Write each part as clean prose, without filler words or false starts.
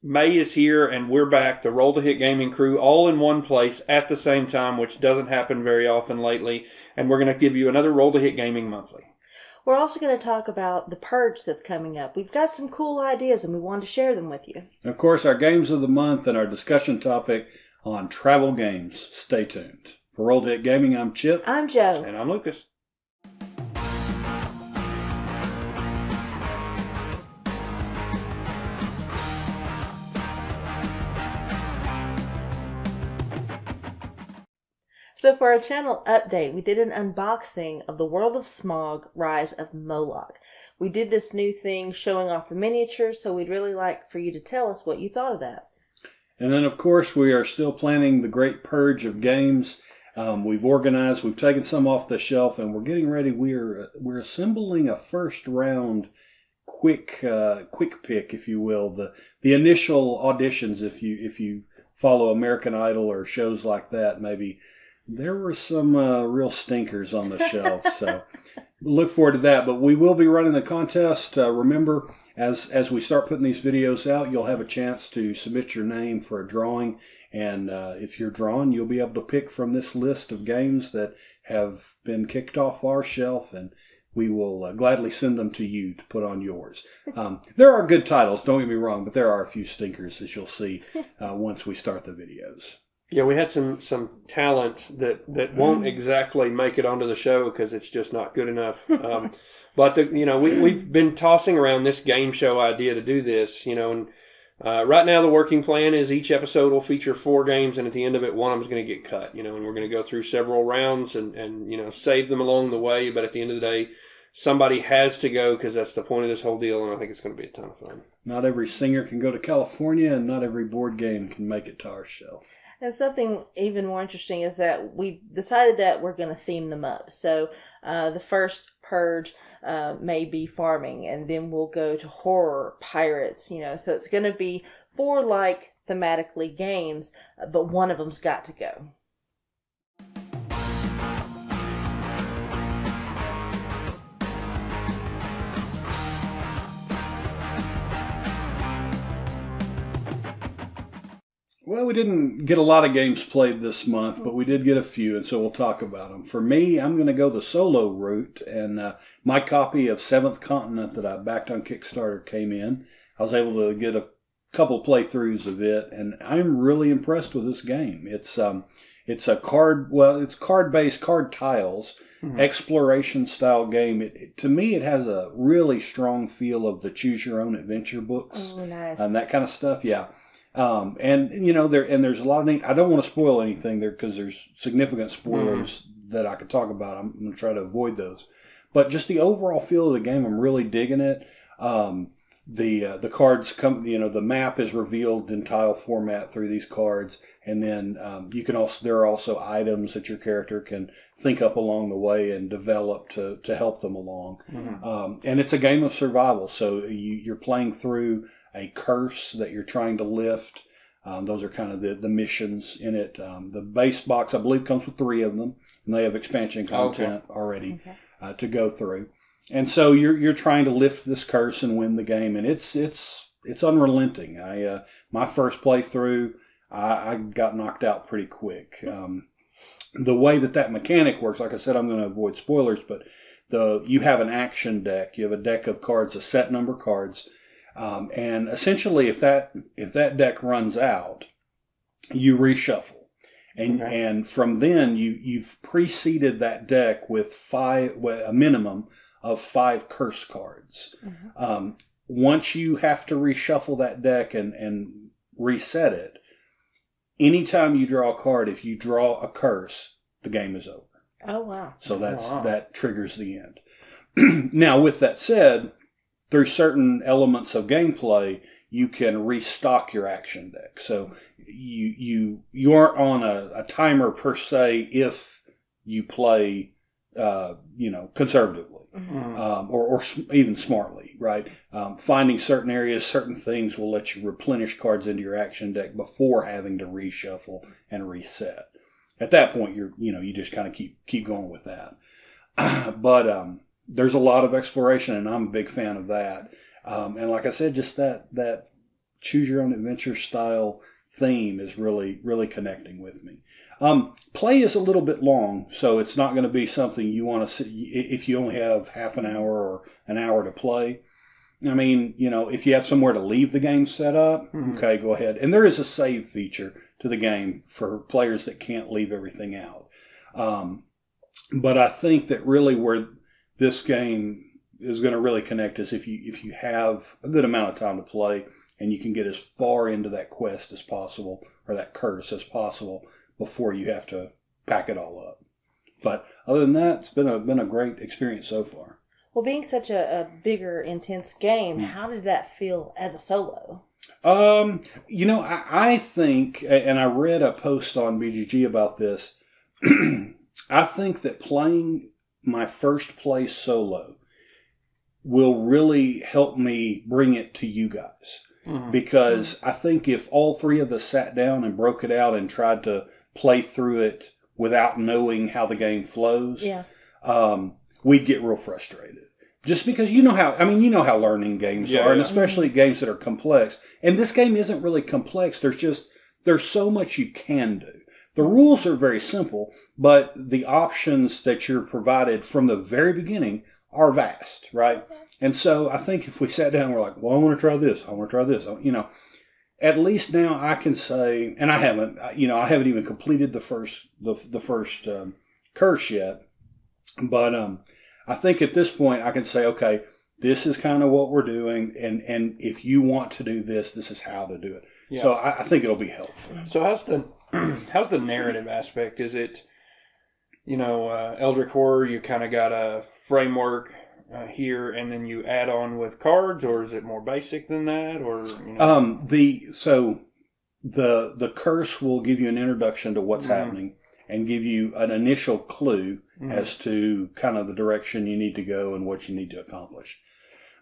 May is here, and we're back, the Roll to Hit Gaming crew, all in one place at the same time, which doesn't happen very often lately. And we're going to give you another Roll to Hit Gaming Monthly. We're also going to talk about the Purge that's coming up. We've got some cool ideas, and we want to share them with you. Of course, our games of the month and our discussion topic on travel games. Stay tuned. For Roll to Hit Gaming, I'm Chip. I'm Joe. And I'm Lucas. So for our channel update, we did an unboxing of the World of Smog, Rise of Moloch. We did this new thing showing off the miniatures, so we'd really like for you to tell us what you thought of that. And then, of course, we are still planning the great purge of games. We've organized, we've taken some off the shelf, and we're getting ready. We're assembling a first round quick pick, if you will. The initial auditions, if you follow American Idol or shows like that, maybe. There were some real stinkers on the shelf, so look forward to that. But we will be running the contest. Remember, as we start putting these videos out, you'll have a chance to submit your name for a drawing. And if you're drawn, you'll be able to pick from this list of games that have been kicked off our shelf, and we will gladly send them to you to put on yours. There are good titles, don't get me wrong, but there are a few stinkers, as you'll see once we start the videos. Yeah, we had some talent that won't exactly make it onto the show because it's just not good enough. But we've been tossing around this game show idea to do this. And right now the working plan is each episode will feature 4 games, and at the end of it, one of them is going to get cut. And we're going to go through several rounds and save them along the way. But at the end of the day, somebody has to go because that's the point of this whole deal, and I think it's going to be a ton of fun. Not every singer can go to California, and not every board game can make it to our shelf. And something even more interesting is that we decided that we're going to theme them up. So the first purge may be farming, and then we'll go to horror, pirates, So it's going to be 4 thematically games, but one of them's got to go. Well, we didn't get a lot of games played this month, but we did get a few, and so we'll talk about them. For me, I'm going to go the solo route, and my copy of Seventh Continent that I backed on Kickstarter came in. I was able to get a couple playthroughs of it, and I'm really impressed with this game. It's a card-based, card tiles, exploration style game. To me, it has a really strong feel of the Choose Your Own Adventure books. Oh, nice. And that kind of stuff, yeah. There's a lot of neat. I don't want to spoil anything there because there's significant spoilers that I could talk about. I'm going to try to avoid those. But just the overall feel of the game, I'm really digging it. The cards come. The map is revealed in tile format through these cards, and then there are also items that your character can think up along the way and develop to help them along. And it's a game of survival, so you're playing through a curse that you're trying to lift. Those are kind of the missions in it. The base box, I believe, comes with 3 of them, and they have expansion content already to go through. And so you're trying to lift this curse and win the game, and it's unrelenting. My first playthrough, I got knocked out pretty quick. The way that mechanic works, like I said, I'm going to avoid spoilers, but you have an action deck. You have a deck of cards, a set number of cards. And essentially, if that deck runs out, you reshuffle, and from then you've preceded that deck with a minimum of 5 curse cards. Once you have to reshuffle that deck and reset it, anytime you draw a card, if you draw a curse, the game is over. Oh wow! So that triggers the end. Now, with that said, through certain elements of gameplay, you can restock your action deck. So you aren't on a timer per se if you play, conservatively or even smartly, right? Finding certain areas, certain things will let you replenish cards into your action deck before having to reshuffle and reset. At that point, you just kind of keep going with that. But there's a lot of exploration, and I'm a big fan of that. And like I said, just that choose your own adventure style theme is really, really connecting with me. Play is a little bit long, so it's not going to be something you want to see if you only have half an hour or an hour to play. I mean, if you have somewhere to leave the game set up, okay, go ahead. And there is a save feature to the game for players that can't leave everything out. But I think that really where this game is going to really connect is if you have a good amount of time to play and you can get as far into that quest as possible or that curse as possible before you have to pack it all up. But other than that, it's been a great experience so far. Well, being such a bigger, intense game, how did that feel as a solo? I think, and I read a post on BGG about this, I think that playing my first play solo will really help me bring it to you guys. Because I think if all three of us sat down and broke it out and tried to play through it without knowing how the game flows, we'd get real frustrated. Just because you know how learning games are, and especially games that are complex. And this game isn't really complex. There's so much you can do. The rules are very simple, but the options that you're provided from the very beginning are vast, right? And so I think if we sat down and we're like, well, I want to try this, at least now I can say, and I haven't even completed the first curse yet, but I think at this point I can say, okay, this is kind of what we're doing, and if you want to do this, this is how to do it. Yeah. So I think it'll be helpful. So how's the narrative aspect? Is it, Eldritch Horror, you kind of got a framework here, and then you add on with cards, or is it more basic than that, or the curse will give you an introduction to what's happening and give you an initial clue as to kind of the direction you need to go and what you need to accomplish.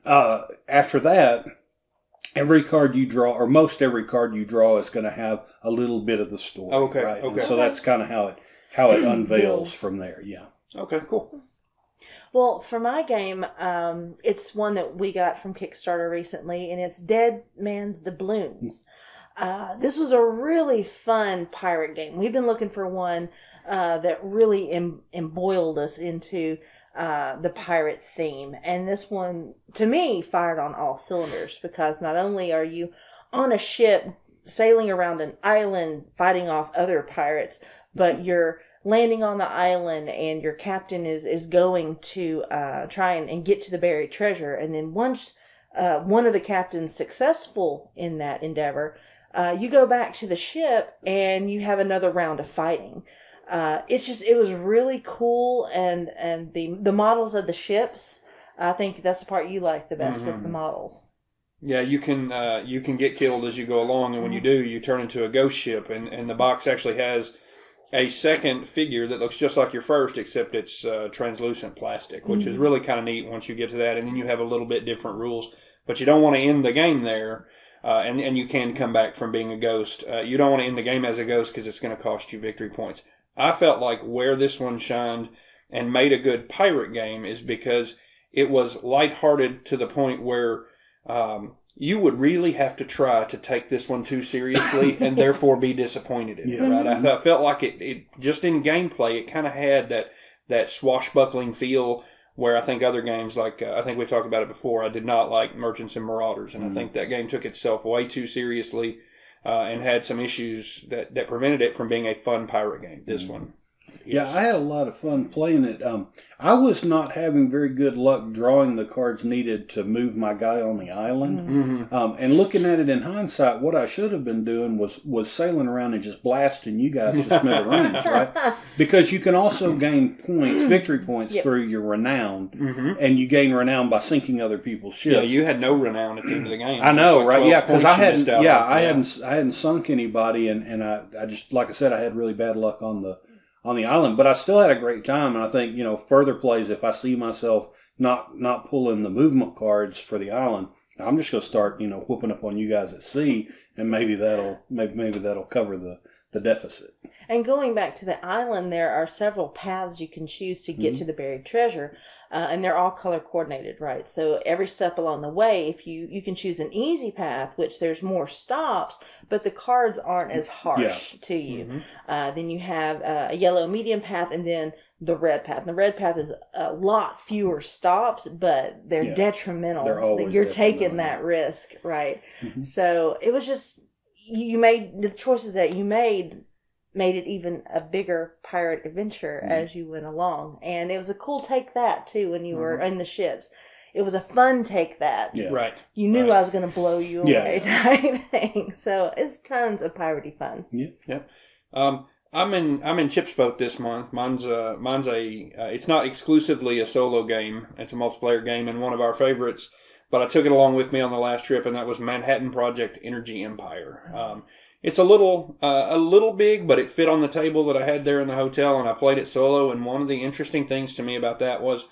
After that, every card you draw, or most every card you draw, is going to have a little bit of the story. Okay. Right? Okay. And so that's kind of how it unveils from there. Yeah. Okay. Cool. Well, for my game, it's one that we got from Kickstarter recently, and it's Dead Man's Doubloons. This was a really fun pirate game. We've been looking for one that really emboiled us into the pirate theme. And this one, to me, fired on all cylinders, because not only are you on a ship sailing around an island fighting off other pirates, but you're landing on the island and your captain is going to try and get to the buried treasure. And then once one of the captains successful in that endeavor, you go back to the ship and you have another round of fighting. It was really cool, and the models of the ships, I think that's the part you liked the best, was the models. Yeah, you can get killed as you go along, and when you do, you turn into a ghost ship, and the box actually has a second figure that looks just like your first, except it's translucent plastic, which is really kind of neat once you get to that, and then you have a little bit different rules, but you don't want to end the game there. And you can come back from being a ghost. You don't want to end the game as a ghost because it's going to cost you victory points. I felt like where this one shined and made a good pirate game is because it was lighthearted to the point where you would really have to try to take this one too seriously and therefore be disappointed in it. Right? I felt like it just in gameplay, it kind of had that swashbuckling feel. Where I think other games, like I think we talked about it before, I did not like Merchants and Marauders, and I think that game took itself way too seriously and had some issues that prevented it from being a fun pirate game. This one. Yeah, I had a lot of fun playing it. I was not having very good luck drawing the cards needed to move my guy on the island. And looking at it in hindsight, what I should have been doing was sailing around and just blasting you guys to smithereens, right? Because you can also gain points, victory points, through your renown, and you gain renown by sinking other people's ships. Yeah, you had no renown at the end of the game. I know, right? Yeah, because I hadn't sunk anybody, and I just, like I said, I had really bad luck on the island, but I still had a great time. And I think, further plays, if I see myself not pulling the movement cards for the island, I'm just going to start, whooping up on you guys at sea, and maybe that'll cover the deficit. And going back to the island, there are several paths you can choose to get to the buried treasure, and they're all color coordinated, right? So every step along the way, if you can choose an easy path, which there's more stops, but the cards aren't as harsh to you. Then you have a yellow medium path, and then the red path. And the red path is a lot fewer stops, but they're detrimental. They're always You're taking that risk, right? So it was just, you made the choices that you made it even a bigger pirate adventure as you went along. And it was a cool take that, too, when you were in the ships. It was a fun take that. Yeah. Right. You knew I was going to blow you away type thing. So it's tons of piratey fun. Yeah. I'm in Chip's boat this month. Mine's it's not exclusively a solo game. It's a multiplayer game and one of our favorites. But I took it along with me on the last trip, and that was Manhattan Project Energy Empire. It's a little big, but it fit on the table that I had there in the hotel, and I played it solo. And one of the interesting things to me about that was,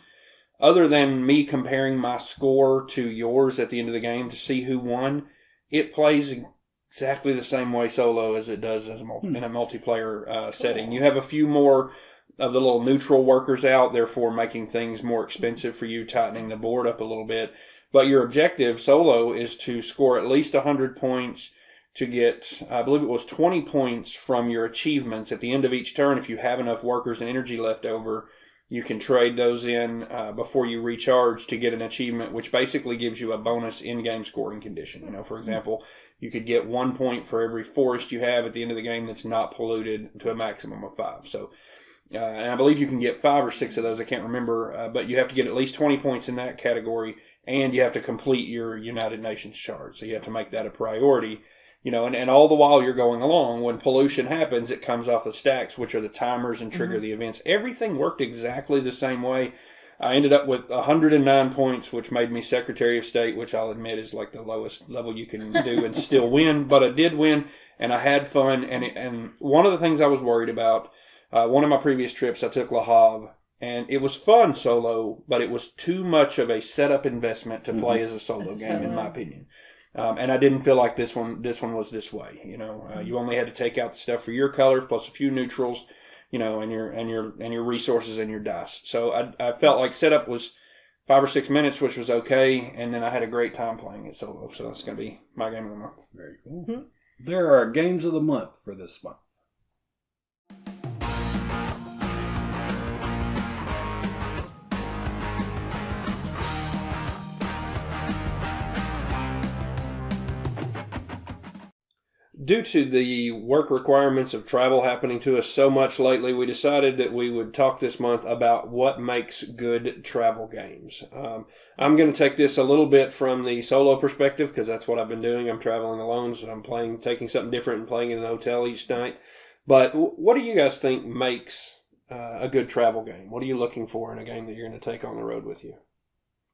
other than me comparing my score to yours at the end of the game to see who won, it plays exactly the same way solo as it does in a multiplayer setting. You have a few more of the little neutral workers out, therefore making things more expensive for you, tightening the board up a little bit. But your objective solo is to score at least 100 points to get, I believe it was 20 points from your achievements at the end of each turn. If you have enough workers and energy left over, you can trade those in before you recharge to get an achievement, which basically gives you a bonus in-game scoring condition. For example, you could get 1 point for every forest you have at the end of the game that's not polluted to a maximum of 5. So, and I believe you can get 5 or 6 of those. I can't remember, but you have to get at least 20 points in that category, and you have to complete your United Nations charge. So you have to make that a priority. And all the while you're going along, when pollution happens, it comes off the stacks, which are the timers and trigger the events. Everything worked exactly the same way. I ended up with 109 points, which made me Secretary of State, which I'll admit is like the lowest level you can do and still win. But I did win, and I had fun. And one of the things I was worried about, one of my previous trips, I took Le Havre, and it was fun solo, but it was too much of a setup investment to play as a solo game, in my opinion. And I didn't feel like this one was this way. You only had to take out the stuff for your colors plus a few neutrals, and your resources and your dice. So I felt like setup was 5 or 6 minutes, which was okay, and then I had a great time playing it solo. So that's going to be my game of the month. Very cool. There are games of the month for this month. Due to the work requirements of travel happening to us so much lately, we decided that we would talk this month about what makes good travel games. I'm going to take this a little bit from the solo perspective because that's what I've been doing. I'm traveling alone, so I'm taking something different and playing in an hotel each night. But what do you guys think makes a good travel game? What are you looking for in a game that you're going to take on the road with you?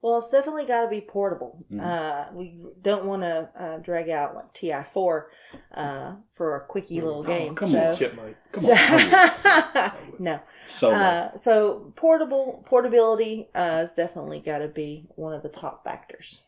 Well, it's definitely got to be portable. We don't want to drag out like TI4 for a quickie little game. Come on, Chipmunk. Come on. No. Solo. So portability has definitely got to be one of the top factors.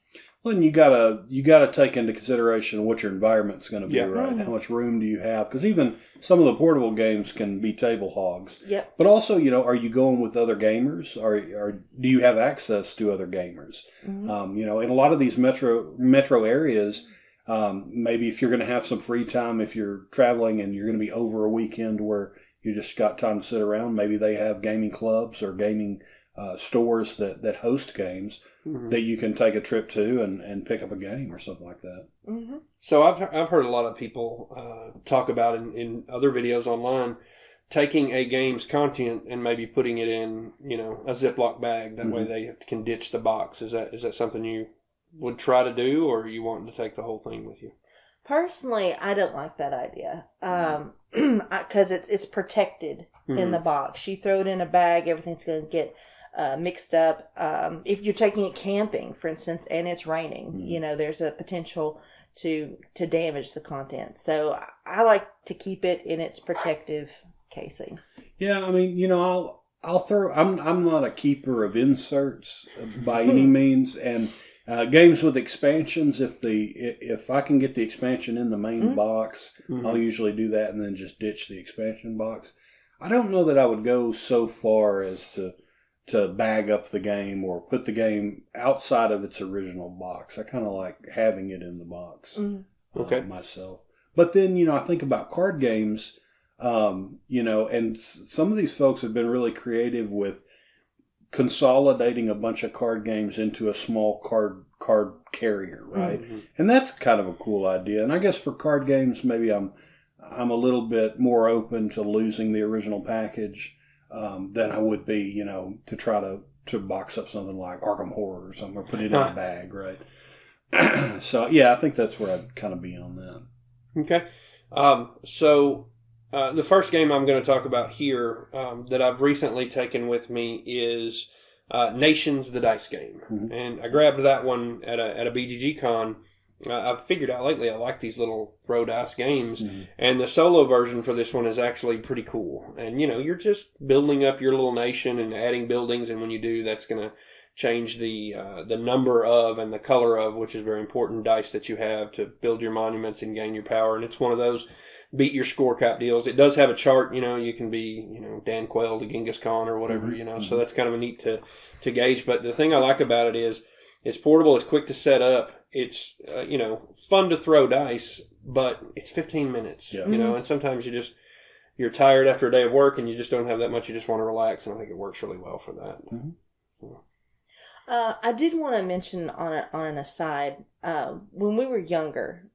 Well, and you gotta take into consideration what your environment's going to be, right? Mm-hmm. How much room do you have? Because even some of the portable games can be table hogs. Yep. But also, are you going with other gamers, or do you have access to other gamers? Mm-hmm. In a lot of these metro areas, maybe if you're going to have some free time, if you're traveling and you're going to be over a weekend where you just got time to sit around, maybe they have gaming clubs or gaming stores that host games that you can take a trip to and pick up a game or something like that. Mm-hmm. So I've heard a lot of people talk about in other videos online taking a game's content and maybe putting it in a Ziploc bag. That way they can ditch the box. Is that something you would try to do, or are you wanting to take the whole thing with you? Personally, I don't like that idea because it's protected in the box. You throw it in a bag, everything's going to get mixed up. If you're taking it camping, for instance, and it's raining, there's a potential to damage the content. So I like to keep it in its protective casing. Yeah, I mean, I'll throw. I'm not a keeper of inserts by any means, and Games with expansions, if I can get the expansion in the main box, I'll usually do that and then just ditch the expansion box. I don't know that I would go so far as to bag up the game or put the game outside of its original box. I kind of like having it in the box myself. But then, I think about card games, and some of these folks have been really creative with consolidating a bunch of card games into a small card carrier, right? Mm-hmm. And that's kind of a cool idea. And I guess for card games, maybe I'm a little bit more open to losing the original package than I would be, to try to box up something like Arkham Horror or something, or put it in a bag, right? So, yeah, I think that's where I'd kind of be on that. Okay. The first game I'm going to talk about here that I've recently taken with me is Nations, the dice game. Mm-hmm. And I grabbed that one at a BGG con. I've figured out lately I like these little throw dice games. Mm-hmm. And the solo version for this one is actually pretty cool. And, you're just building up your little nation and adding buildings. And when you do, that's going to change the number of and the color of, which is very important, dice that you have to build your monuments and gain your power. And it's one of those beat your score cap deals. It does have a chart, you can be, Dan Quayle to Genghis Khan or whatever, so that's kind of a neat to gauge. But the thing I like about it is it's portable, it's quick to set up, it's, fun to throw dice, but it's 15 minutes, and sometimes you're tired after a day of work and you just don't have that much, you just want to relax, and I think it works really well for that. Mm-hmm. I did want to mention on an aside, when we were younger,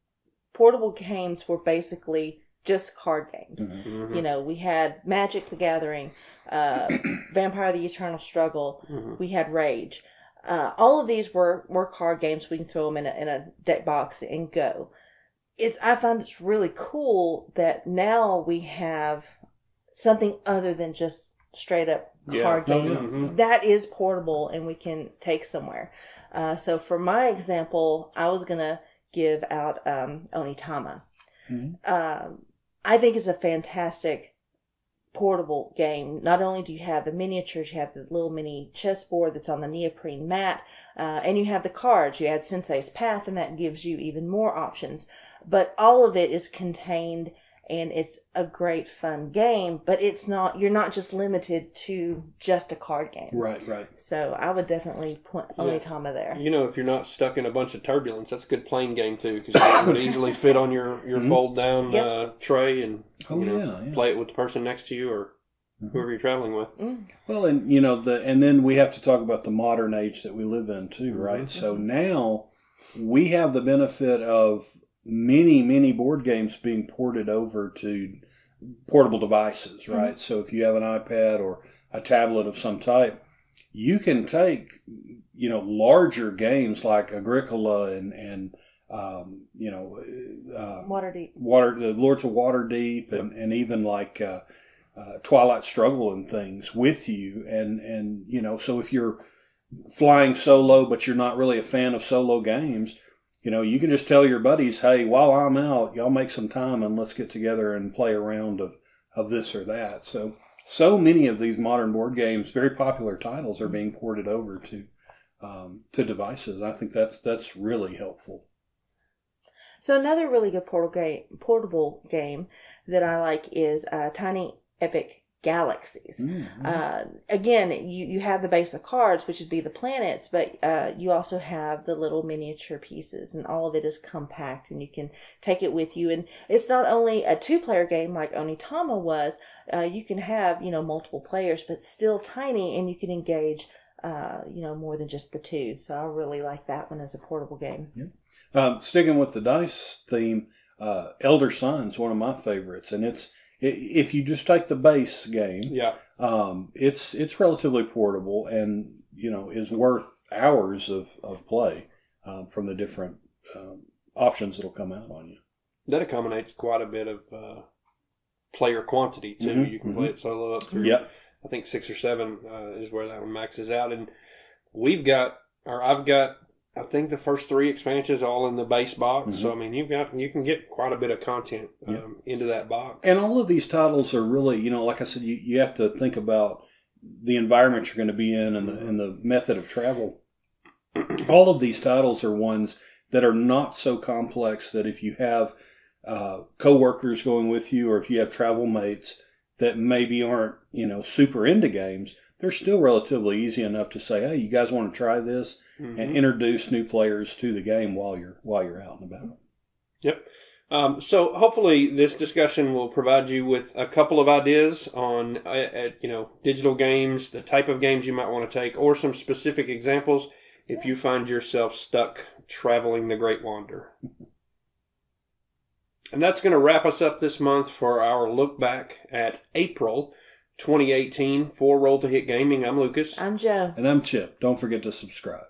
portable games were basically just card games. Mm-hmm. We had Magic the Gathering, Vampire the Eternal Struggle, we had Rage. All of these were card games. We can throw them in a deck box and go. I find it's really cool that now we have something other than just straight up card games. Mm-hmm. That is portable and we can take somewhere. So for my example, I was going to give out Onitama. Mm-hmm. I think it's a fantastic portable game. Not only do you have the miniatures, you have the little mini chessboard that's on the neoprene mat, and you have the cards. You add Sensei's Path, and that gives you even more options. But all of it is contained, and it's a great fun game, but you're not just limited to just a card game. Right. So I would definitely put Onitama there. If you're not stuck in a bunch of turbulence, that's a good playing game too, because it would easily fit on your fold down tray and play it with the person next to you or whoever you're traveling with. Well, and and then we have to talk about the modern age that we live in too, right? Mm-hmm. So now we have the benefit of many board games being ported over to portable devices, right? Mm-hmm. So if you have an iPad or a tablet of some type, you can take, larger games like Agricola and Waterdeep, the Lords of Waterdeep, and even like Twilight Struggle and things with you, and so if you're flying solo but you're not really a fan of solo games, you can just tell your buddies, hey, while I'm out, y'all make some time and let's get together and play a round of this or that. So many of these modern board games, very popular titles, are being ported over to devices. I think that's really helpful. So another really good portable game that I like is Tiny Epic Galaxies. Mm-hmm. Again, you have the base of cards, which would be the planets, but you also have the little miniature pieces, and all of it is compact, and you can take it with you. And it's not only a 2-player game like Onitama was. You can have multiple players, but still tiny, and you can engage more than just the 2. So I really like that one as a portable game. Yeah. Sticking with the dice theme, Elder Sun's one of my favorites, and if you just take the base game, it's relatively portable and is worth hours of play from the different options that'll come out on you. That accommodates quite a bit of player quantity too. Mm-hmm. You can play it solo up through. I think 6 or 7 is where that one maxes out, and I've got. I think the first 3 expansions all in the base box. Mm-hmm. So I mean, you can get quite a bit of content into that box. And all of these titles are really, like I said, you have to think about the environment you're going to be in and the method of travel all of these titles are ones that are not so complex that if you have co-workers going with you, or if you have travel mates that maybe aren't, super into games, they're still relatively easy enough to say, hey, you guys want to try this, and introduce new players to the game while you're out and about. Yep. So hopefully this discussion will provide you with a couple of ideas on, digital games, the type of games you might want to take, or some specific examples if you find yourself stuck traveling the Great Wander. And that's going to wrap us up this month for our look back at April 2018 for Roll to Hit Gaming. I'm Lucas. I'm Joe. And I'm Chip. Don't forget to subscribe.